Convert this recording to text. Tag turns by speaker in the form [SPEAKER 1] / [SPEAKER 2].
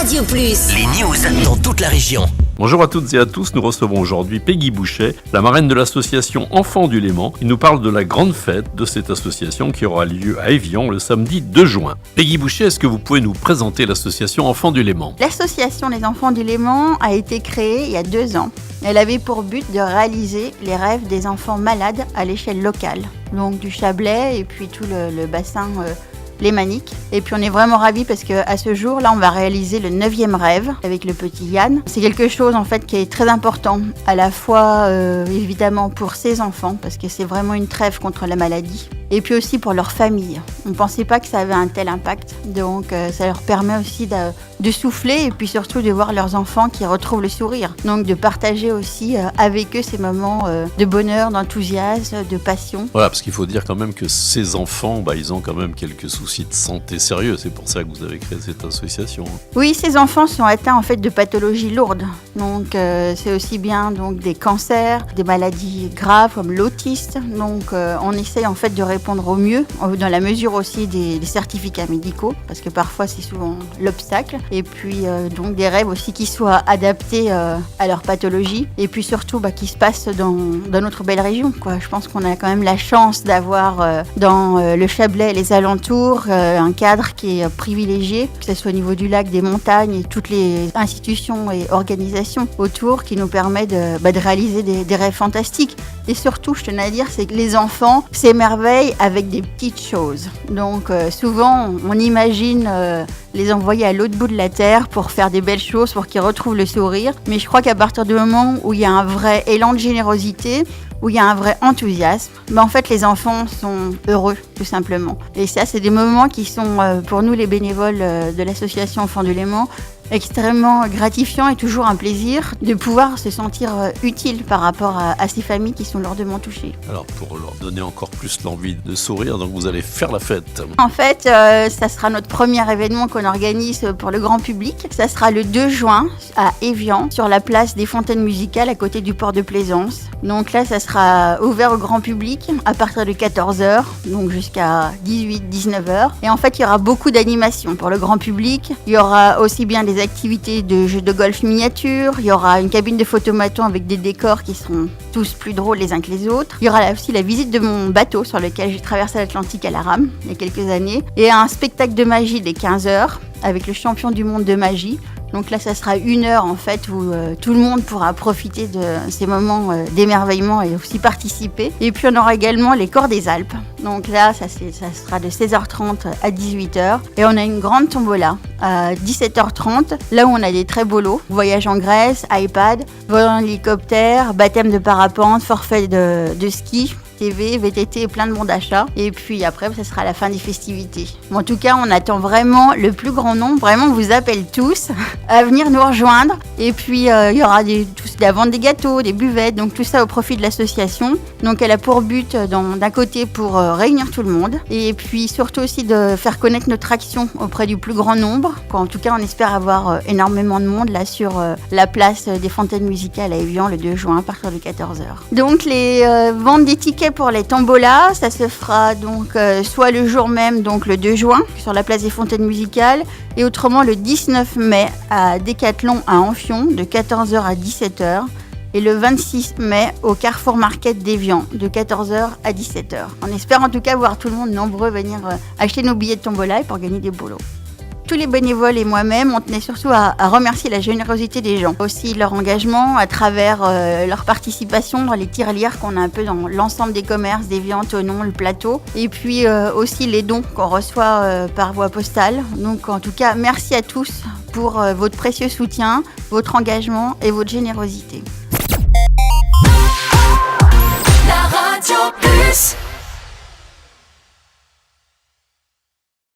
[SPEAKER 1] Radio Plus.
[SPEAKER 2] Les news dans toute la région.
[SPEAKER 3] Bonjour à toutes et à tous, nous recevons aujourd'hui Peggy Bouchet, la marraine de l'association Enfants du Léman. Il nous parle de la grande fête de cette association qui aura lieu à Évian le samedi 2 juin. Peggy Bouchet, est-ce que vous pouvez nous présenter l'association Enfants du Léman ?
[SPEAKER 4] L'association des Enfants du Léman a été créée il y a 2 ans. Elle avait pour but de réaliser les rêves des enfants malades à l'échelle locale, donc du Chablais et puis tout le bassin lémanique. Et puis on est vraiment ravis parce qu'à ce jour, là, on va réaliser le 9e rêve avec le petit Yann. C'est quelque chose en fait qui est très important, à la fois évidemment pour ces enfants, parce que c'est vraiment une trêve contre la maladie, et puis aussi pour leur famille. On ne pensait pas que ça avait un tel impact, donc ça leur permet aussi de souffler et puis surtout de voir leurs enfants qui retrouvent le sourire. Donc de partager aussi avec eux ces moments de bonheur, d'enthousiasme, de passion.
[SPEAKER 3] Voilà, parce qu'il faut dire quand même que ces enfants, ils ont quand même quelques soucis de santé sérieux. C'est pour ça que vous avez créé cette association.
[SPEAKER 4] Oui, ces enfants sont atteints en fait de pathologies lourdes. Donc c'est aussi bien donc des cancers, des maladies graves comme l'autisme. Donc on essaye en fait de répondre au mieux dans la mesure aussi des certificats médicaux, parce que parfois c'est souvent l'obstacle. Et puis donc des rêves aussi qui soient adaptés à leur pathologie. Et puis surtout qui se passent dans notre belle région, quoi. Je pense qu'on a quand même la chance d'avoir dans le Chablais et les alentours un cadre qui est privilégié, que ce soit au niveau du lac, des montagnes et toutes les institutions et organisations autour qui nous permettent de réaliser des rêves fantastiques. Et surtout, je tenais à dire, c'est que les enfants s'émerveillent avec des petites choses. Donc souvent, on imagine les envoyer à l'autre bout de la terre pour faire des belles choses, pour qu'ils retrouvent le sourire. Mais je crois qu'à partir du moment où il y a un vrai élan de générosité, où il y a un vrai enthousiasme, en fait les enfants sont heureux tout simplement. Et ça, c'est des moments qui sont pour nous les bénévoles de l'association Enfants du Léman extrêmement gratifiant et toujours un plaisir de pouvoir se sentir utile par rapport à ces familles qui sont lourdement touchées.
[SPEAKER 3] Alors pour leur donner encore plus l'envie de sourire, donc vous allez faire la fête.
[SPEAKER 4] En fait, ça sera notre premier événement qu'on organise pour le grand public. Ça sera le 2 juin à Évian, sur la place des Fontaines Musicales à côté du port de Plaisance. Donc là, ça sera ouvert au grand public à partir de 14h, donc jusqu'à 18-19h. Et en fait, il y aura beaucoup d'animations pour le grand public. Il y aura aussi bien des activités de jeux de golf miniature, il y aura une cabine de photomaton avec des décors qui seront tous plus drôles les uns que les autres. Il y aura aussi la visite de mon bateau sur lequel j'ai traversé l'Atlantique à la rame il y a quelques années, et un spectacle de magie dès 15h avec le champion du monde de magie. Donc là, ça sera 1 heure en fait où tout le monde pourra profiter de ces moments d'émerveillement et aussi participer. Et puis on aura également les Chors des Alpes. Donc là, ça sera de 16h30 à 18h. Et on a une grande tombola à 17h30, là où on a des très beaux lots. Voyage en Grèce, iPad, vol en hélicoptère, baptême de parapente, forfait de ski, TV, VTT et plein de bons d'achat. Et puis après, ça sera la fin des festivités. En tout cas, on attend vraiment le plus grand nombre. Vraiment, on vous appelle tous à venir nous rejoindre. Et puis, il y aura la vente des gâteaux, des buvettes, donc tout ça au profit de l'association. Donc, elle a pour but, d'un côté, pour réunir tout le monde. Et puis, surtout aussi de faire connaître notre action auprès du plus grand nombre. En tout cas, on espère avoir énormément de monde là sur la place des Fontaines Musicales à Évian le 2 juin à partir de 14h. Donc, les ventes des tickets pour les tombolas, ça se fera donc soit le jour même, donc le 2 juin, sur la place des Fontaines Musicales, et autrement le 19 mai à Décathlon à Amphion, de 14h à 17h, et le 26 mai au Carrefour Market d'Évian, de 14h à 17h. On espère en tout cas voir tout le monde nombreux venir acheter nos billets de tombola et pour gagner des boulots. Tous les bénévoles et moi-même, on tenait surtout à remercier la générosité des gens. Aussi leur engagement à travers leur participation dans les tirelires qu'on a un peu dans l'ensemble des commerces, d'Évian, Thonon, le plateau. Et puis aussi les dons qu'on reçoit par voie postale. Donc en tout cas, merci à tous pour votre précieux soutien, votre engagement et votre générosité.